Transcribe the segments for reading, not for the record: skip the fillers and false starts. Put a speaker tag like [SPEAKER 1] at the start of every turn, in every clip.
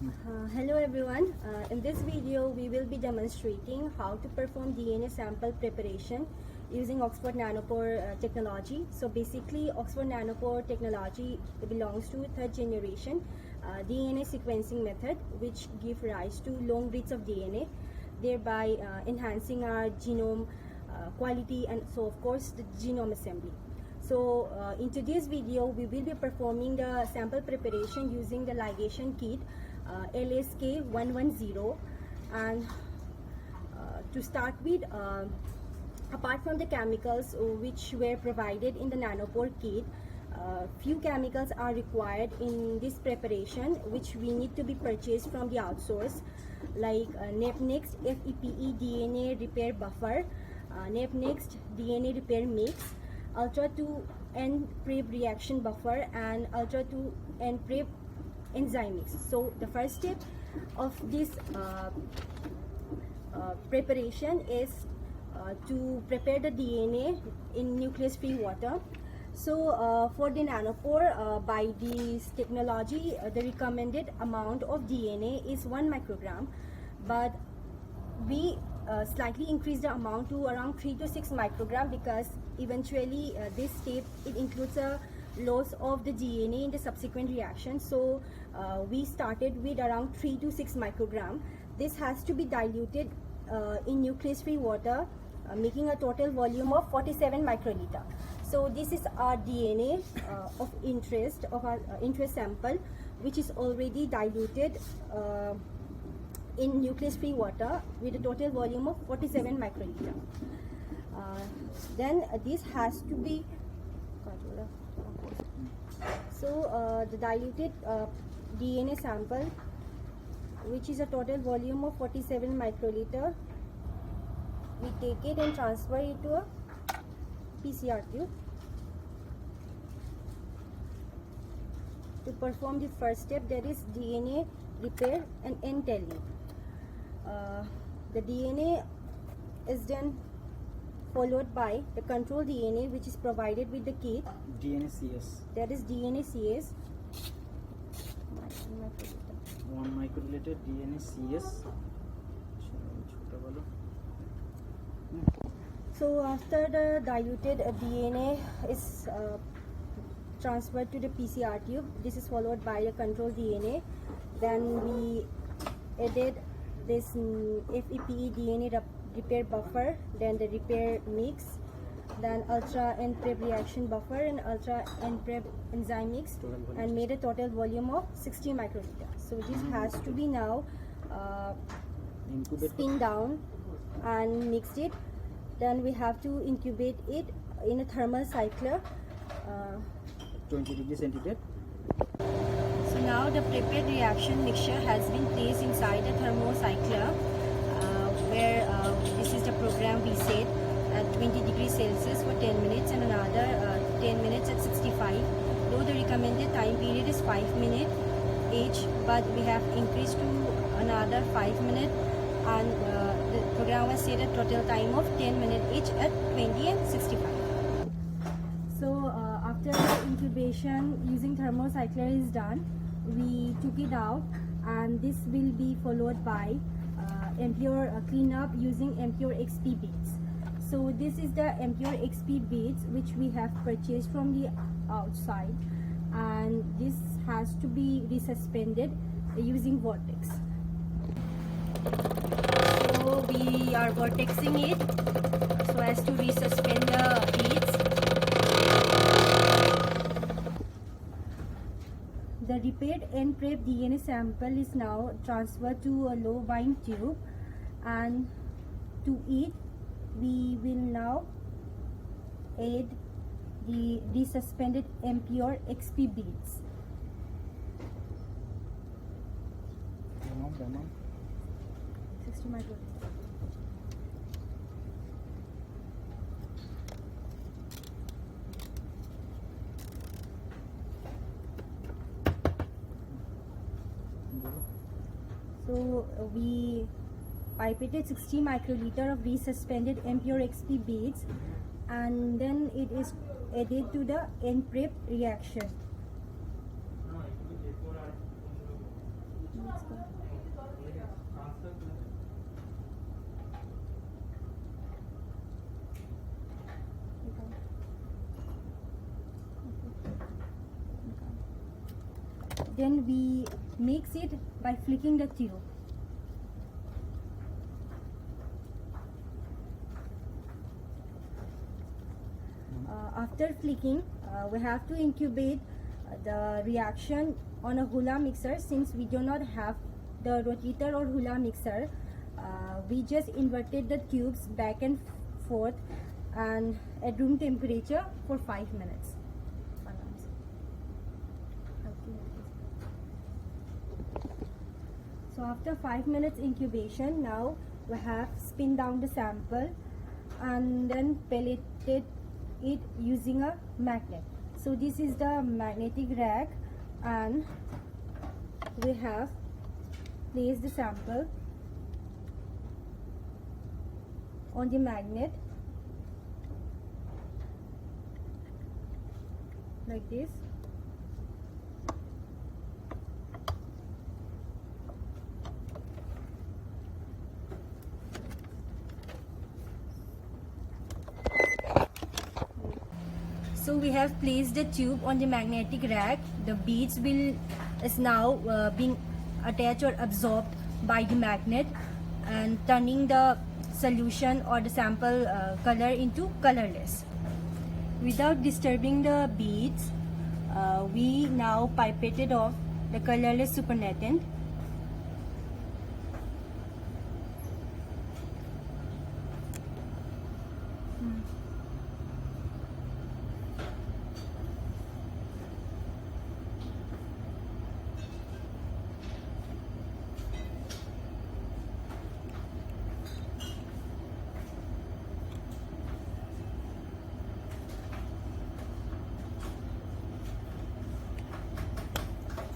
[SPEAKER 1] Hello everyone. In this video we will be demonstrating how to perform DNA sample preparation using Oxford Nanopore technology. So basically Oxford Nanopore technology belongs to third generation DNA sequencing method, which give rise to long reads of DNA, thereby enhancing our genome quality and so of course the genome assembly. So in today's video we will be performing the sample preparation using the ligation kit LSK110, and to start with, apart from the chemicals which were provided in the nanopore kit, few chemicals are required in this preparation which we need to be purchased from the outsource, like NAPNext FEPE DNA repair buffer, NAPNext DNA repair mix, Ultra 2N prep reaction buffer, and Ultra 2N prep enzyme mix. So the first step of this preparation is to prepare the DNA in nucleus free water. So for the nanopore, by this technology, the recommended amount of DNA is 1 microgram, but we slightly increase the amount to around 3 to 6 microgram, because eventually this step it includes a loss of the DNA in the subsequent reaction. So we started with around 3 to 6 microgram. This has to be diluted in nucleus free water, making a total volume of 47 microliter. So this is our DNA of interest, of our interest sample, which is already diluted in nucleus free water with a total volume of 47 microliter. Then this has to be the diluted DNA sample, which is a total volume of 47 microliter, we take it and transfer it to a PCR tube to perform the first step, that is DNA repair and end telling. The DNA is then followed by the control DNA, which is provided with the kit.
[SPEAKER 2] DNACS.
[SPEAKER 1] That is DNACS.
[SPEAKER 2] 1 microliter DNACS.
[SPEAKER 1] So after the diluted DNA is transferred to the PCR tube, this is followed by the control DNA. Then we added this FEPE DNA repair buffer, then the repair mix, then ultra N prep reaction buffer and ultra N prep enzyme mix, and made a total volume of 60 microliter. So this has to be now spin down and mixed it. Then we have to incubate it in a thermal cycler,
[SPEAKER 2] 20 degrees centigrade.
[SPEAKER 1] So now the prepared reaction mixture has been placed inside the thermocycler, where this is the program we set at 20 degrees Celsius for 10 minutes and another 10 minutes at 65. Though the recommended time period is 5 minutes each, but we have increased to another 5 minutes, and the program was set a total time of 10 minutes each at 20 and 65. So after the incubation using thermocycler is done, we took it out, and this will be followed by Impure cleanup using Impure XP beads. So this is the Impure XP beads which we have purchased from the outside, and this has to be resuspended using vortex. So we are vortexing it so as to resuspend the beads. The repaired end prep DNA sample is now transferred to a low wind tube, and to it we will now add the resuspended Impure XP beads. 60 microliter. So we pipetted 60 microliter of resuspended Impure XP beads, and then it is added to the end prep reaction. Then we mix it by flicking the tube. After flicking, we have to incubate the reaction on a hula mixer. Since we do not have the rotator or hula mixer, we just inverted the tubes back and forth and at room temperature for 5 minutes. So after 5 minutes incubation, now we have spin down the sample and then pelleted it using a magnet. So this is the magnetic rack, and we have placed the sample on the magnet like this. So we have placed the tube on the magnetic rack. The beads is now being attached or absorbed by the magnet and turning the solution or the sample color into colorless. Without disturbing the beads, we now pipetted off the colorless supernatant.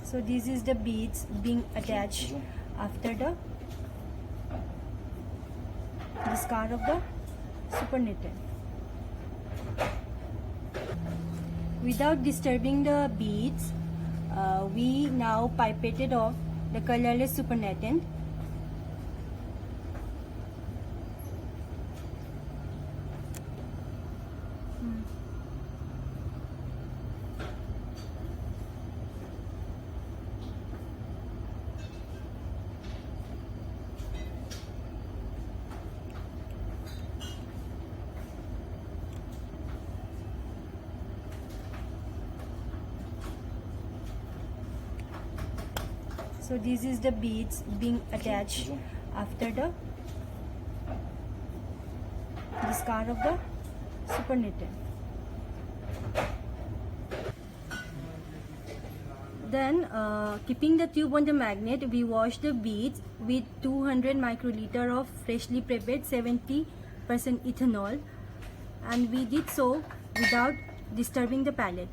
[SPEAKER 1] So this is the beads being attached after the discard of the supernatant. Without disturbing the beads, we now pipetted off the colorless supernatant. So this is the beads being attached after the discard of the supernatant. Then keeping the tube on the magnet, we wash the beads with 200 microliter of freshly prepared 70% ethanol, and we did so without disturbing the palette.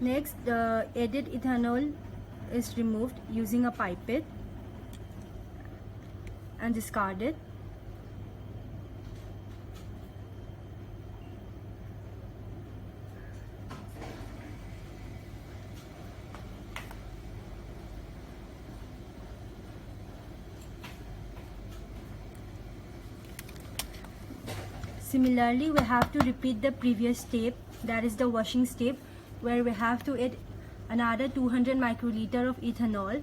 [SPEAKER 1] Next, the added ethanol is removed using a pipette and discarded. Similarly, we have to repeat the previous step, that is the washing step, where we have to add another 200 microliter of ethanol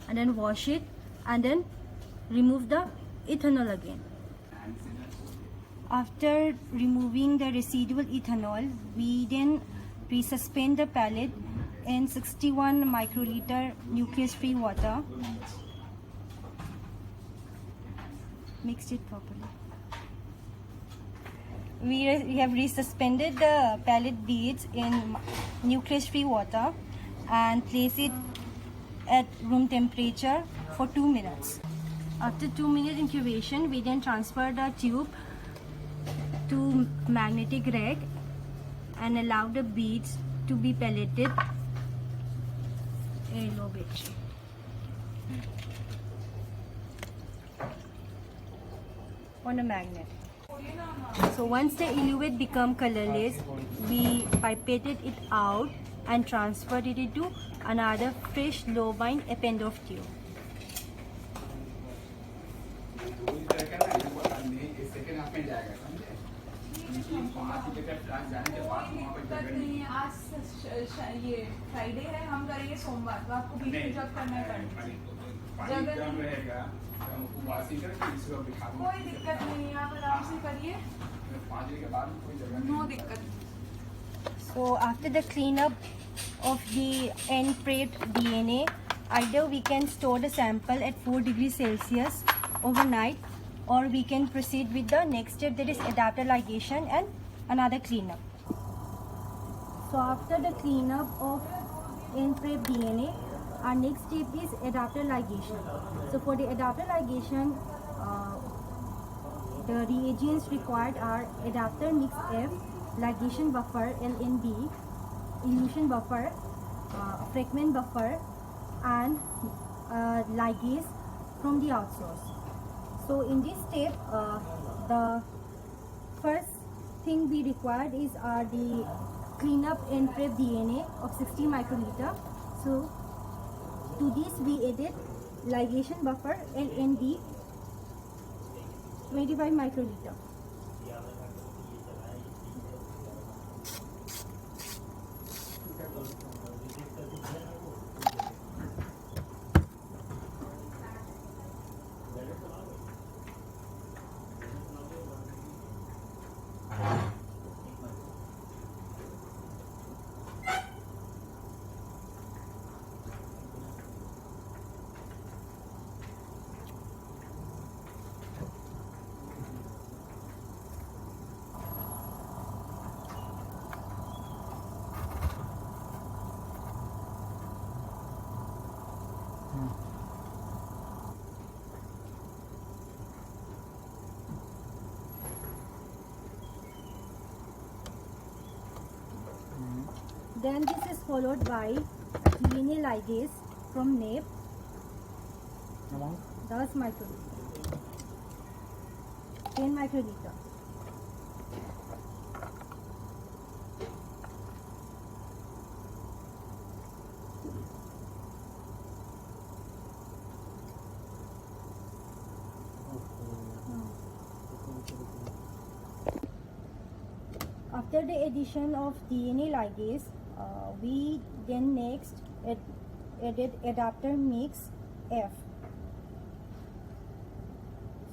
[SPEAKER 1] and then wash it and then remove the ethanol again. After removing the residual ethanol, we then resuspend the palette in 61 microliter nucleus-free water. Mixed it properly. We have resuspended the palette beads in nucleus-free water and place it at room temperature for 2 minutes. After 2 minute incubation, we then transfer the tube to magnetic rack and allow the beads to be pelleted in low battery. On a magnet. So once the eluate become colorless, we pipetted it out and transferred it into another fresh low-bind append of tube.
[SPEAKER 3] ये Friday है, हम करेंगे सोमवार, तो आपको बीच में जब करना है कोई दिक्कत नहीं है, आप आराम से करिए, नो दिक्कत।
[SPEAKER 1] So after the cleanup of the end-prepped DNA, either we can store the sample at 4 degrees Celsius overnight, or we can proceed with the next step, that is adapter ligation and another cleanup. So after the cleanup of end-prepped DNA, our next step is adapter ligation. So for the adapter ligation, the reagents required are adapter mix F, ligation buffer LNB, elution buffer, fragment buffer, and ligase from the outsource. So in this step, the first thing we required is the cleanup and prep DNA of 60 microliter. So to this we added ligation buffer LNB 25 microliter. Then this is followed by DNA ligase from NAP, 10 microliter, 10 microliter. After the addition of DNA ligase, we then next added adapter mix F.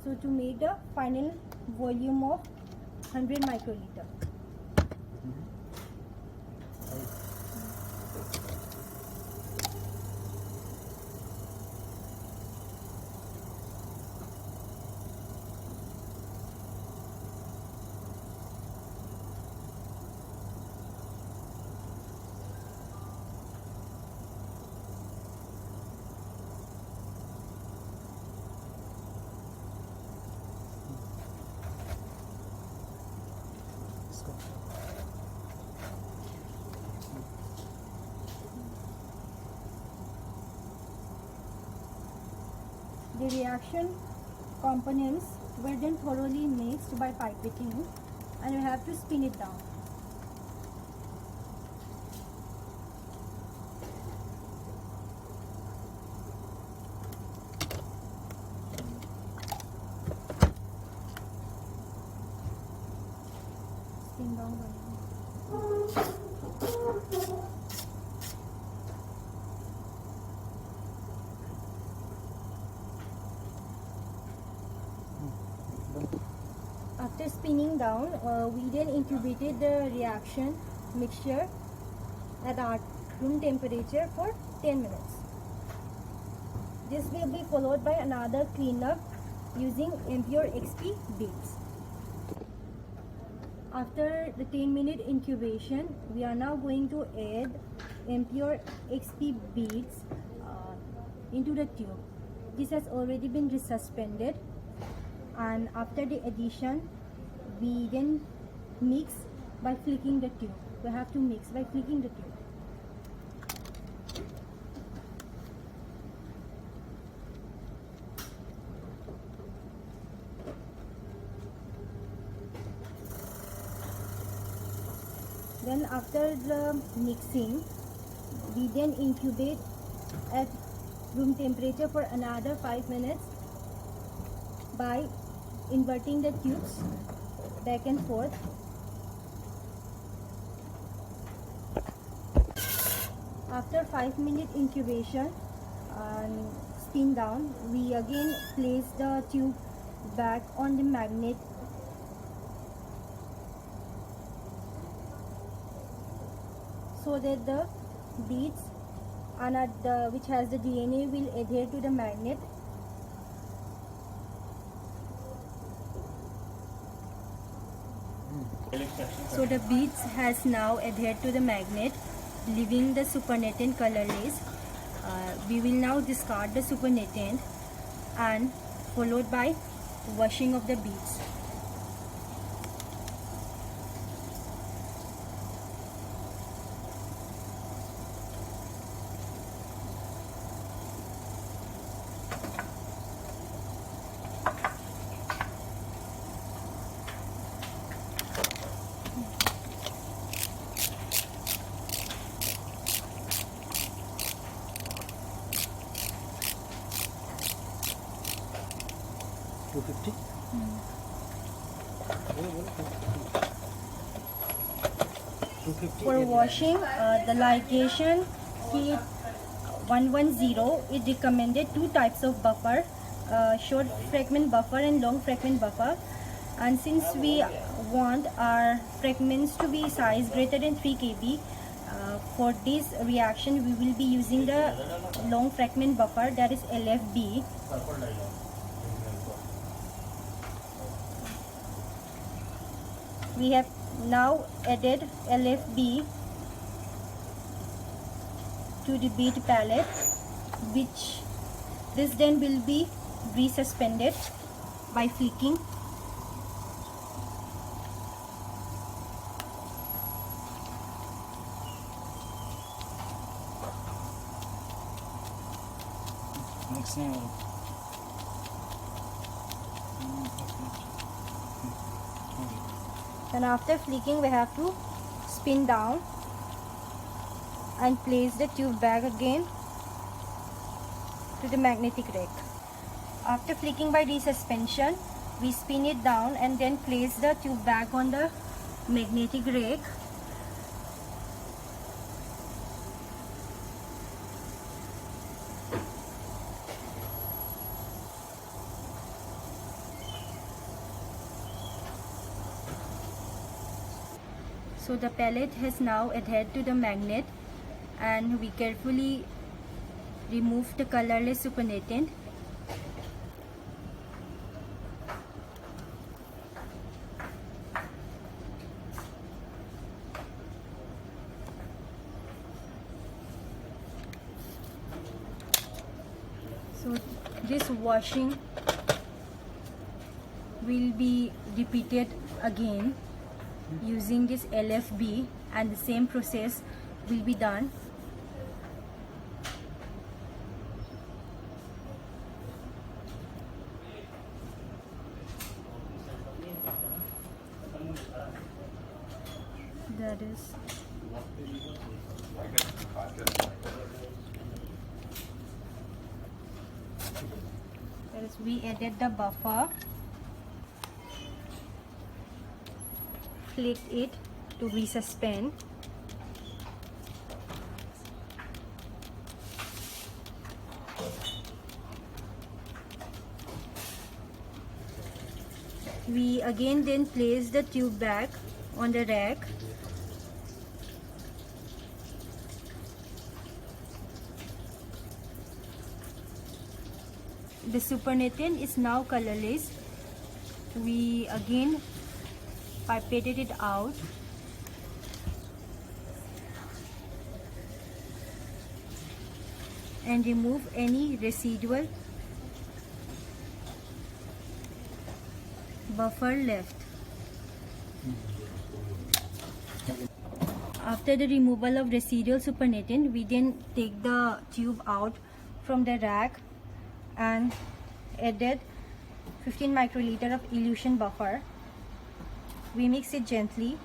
[SPEAKER 1] So to make the final volume of 100 microliter. The reaction components were then thoroughly mixed by pipetting, and we have to spin it down. Spin down by hand. After spinning down, we then incubated the reaction mixture at our room temperature for 10 minutes. This will be followed by another cleanup using impure XP beads. After the 10-minute incubation, we are now going to add impure XP beads into the tube. This has already been resuspended, and after the addition, we then mix by flicking the tube. We have to mix by flicking the tube. Then after the mixing, We then incubate at room temperature for another 5 minutes by inverting the tubes back and forth. After 5-minute incubation and spin down, we again place the tube back on the magnet so that the beads which has the DNA will adhere to the magnet. So the beads has now adhered to the magnet, leaving the supernatant colorless. We will now discard the supernatant and followed by washing of the beads. For washing, the ligation heat 110 is recommended. Two types of buffer, short fragment buffer and long fragment buffer. And since we want our fragments to be size greater than 3 kb, for this reaction we will be using the long fragment buffer, that is LFB. We have now added LFB to the bead palette, which this then will be resuspended by flicking. And after flicking, we have to spin down and place the tube back again to the magnetic rack. After flicking by resuspension, we spin it down and then place the tube back on the magnetic rack. So the pellet has now adhered to the magnet, and we carefully remove the colorless supernatant. So this washing will be repeated again using this LFB, and the same process will be done. That is we added the buffer, flicked it to resuspend. We again then place the tube back on the rack. The supernatant is now colorless. We again pipetted it out. And remove any residual buffer left. After the removal of residual supernatant, we then take the tube out from the rack and added 15 microliter of elution buffer. We mix it gently.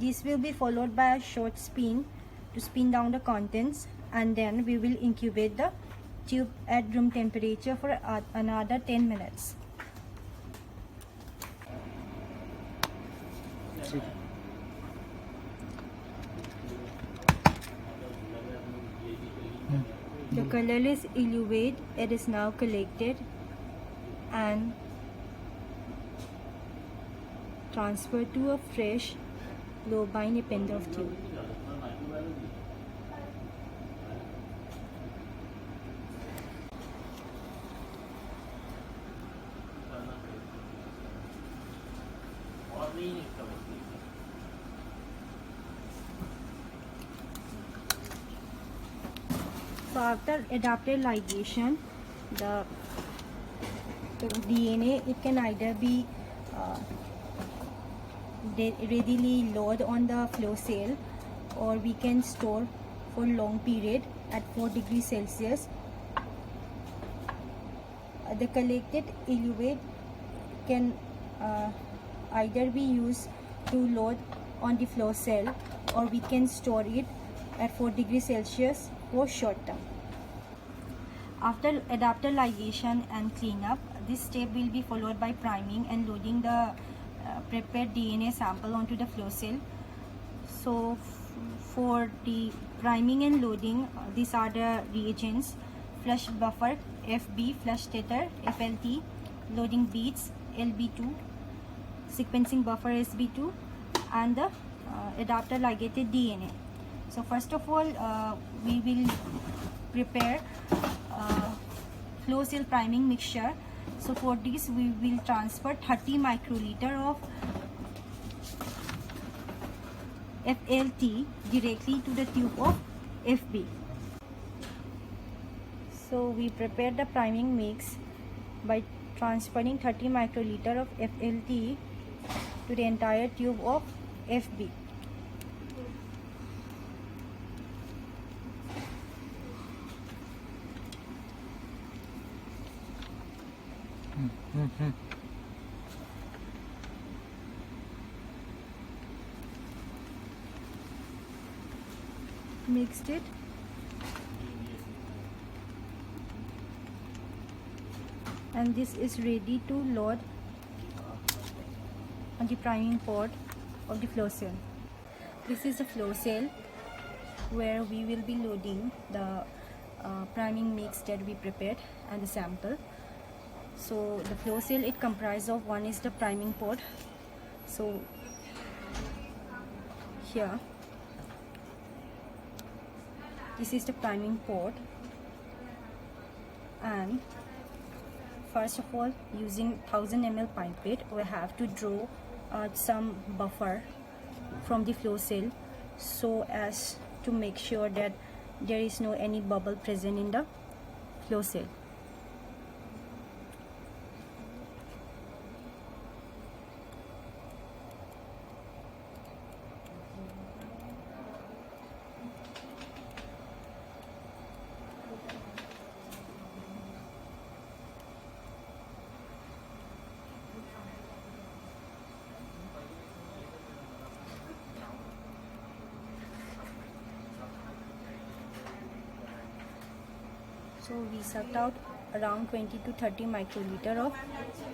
[SPEAKER 1] This will be followed by a short spin to spin down the contents, and then we will incubate the tube at room temperature for another 10 minutes. The colorless eluate, it is now collected and transferred to a fresh lobine Eppendorf tube. So after adaptive ligation, the DNA, it can either be readily load on the flow cell, or we can store for long period at 4 degrees Celsius. The collected eluate can either be used to load on the flow cell, or we can store it at 4 degrees Celsius for short term. After adapter ligation and cleanup, this step will be followed by priming and loading the prepared DNA sample onto the flow cell. So for the priming and loading, these are the reagents: flush buffer FB, flush tether FLT, loading beads LB2, sequencing buffer SB2, and the adapter ligated DNA. So first of all, we will prepare flow cell priming mixture. So for this, we will transfer 30 microliter of FLT directly to the tube of FB. So we prepare the priming mix by transferring 30 microliter of FLT to the entire tube of FB. Mixed it. And this is ready to load on the priming port of the flow cell. This is the flow cell where we will be loading the priming mix that we prepared and the sample. So the flow cell, it comprises of, one is the priming port. So here, this is the priming port, and first of all, using 1000 ml pipette, we have to draw some buffer from the flow cell so as to make sure that there is no any bubble present in the flow cell. So we sucked out around 20 to 30 microliter of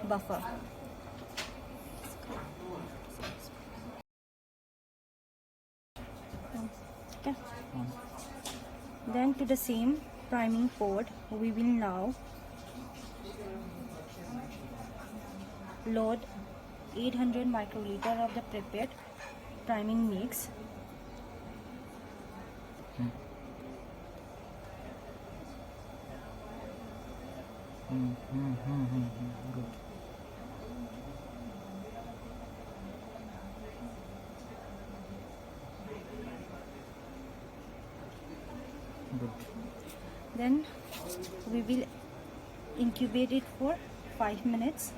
[SPEAKER 1] buffer. Okay. Then to the same priming port, we will now load 800 microliter of the prepared priming mix.
[SPEAKER 2] Good. Good.
[SPEAKER 1] Then we will incubate it for 5 minutes.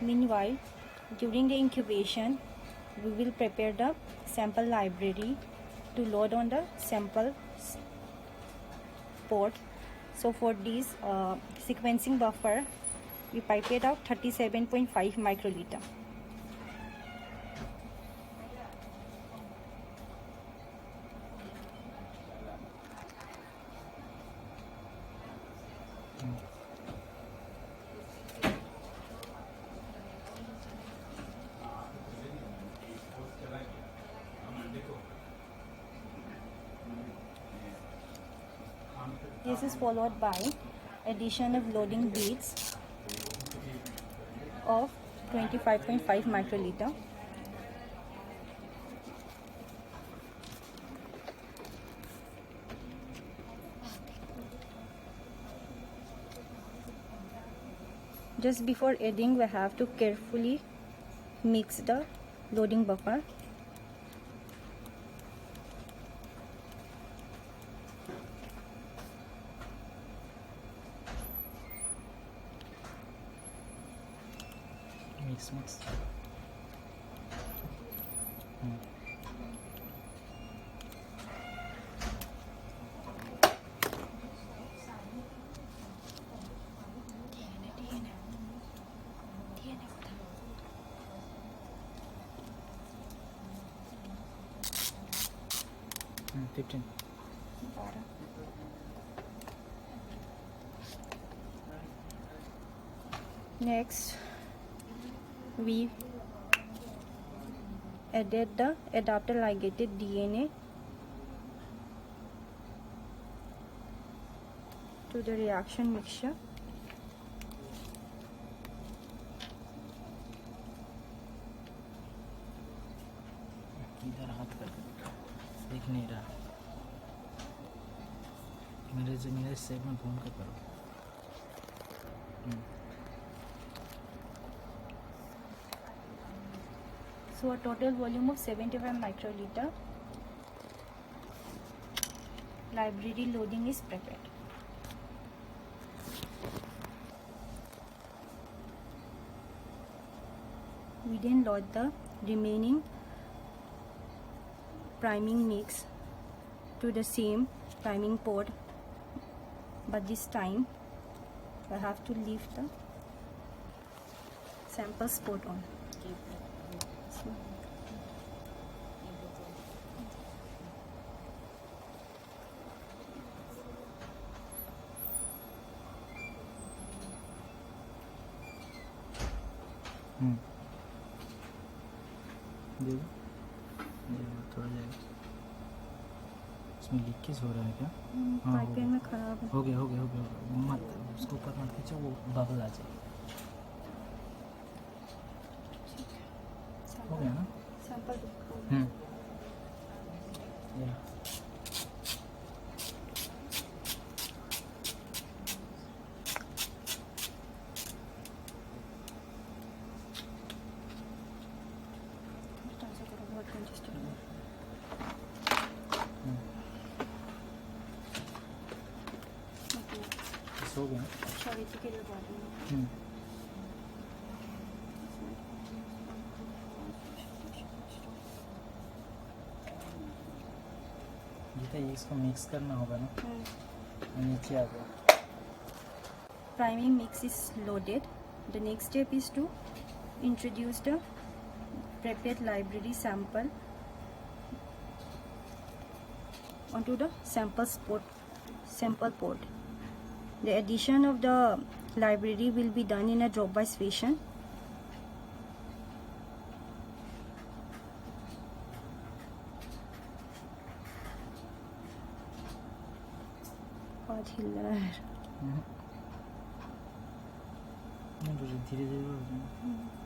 [SPEAKER 1] Meanwhile, during the incubation, we will prepare the sample library to load on the sample port. So for this sequencing buffer, we pipette out 37.5 microliter. This is followed by addition of loading beads of 25.5 microliter. Just before adding, we have to carefully mix the loading buffer.
[SPEAKER 2] Mix. Hmm, 15.
[SPEAKER 1] Next, we added the adapter ligated DNA to the reaction mixture.
[SPEAKER 2] इधर हाथ कर देख नहीं रहा मेरे सेब में घूम के करो
[SPEAKER 1] So a total volume of 75 microliter library loading is prepared. We then load the remaining priming mix to the same priming pod, but this time I have to leave the sample spot on.
[SPEAKER 2] दे दो थोड़ा जाएगा इसमें leakage हो रहा है क्या हाँ,
[SPEAKER 1] piping में खराब है।
[SPEAKER 2] हो गया मत उसको ऊपर मत खींचो वो बबल आ जाए हो गया ना
[SPEAKER 1] सैंपल
[SPEAKER 2] ये हो गया ये इसको मिक्स करना होगा ना नीचे आ गया
[SPEAKER 1] priming mix is loaded. The next step is to introduce the prepared library sample onto the sample port. The addition of the library will be done in a drop-wise fashion. बहुत हिल रहा है
[SPEAKER 2] धीरे धीरे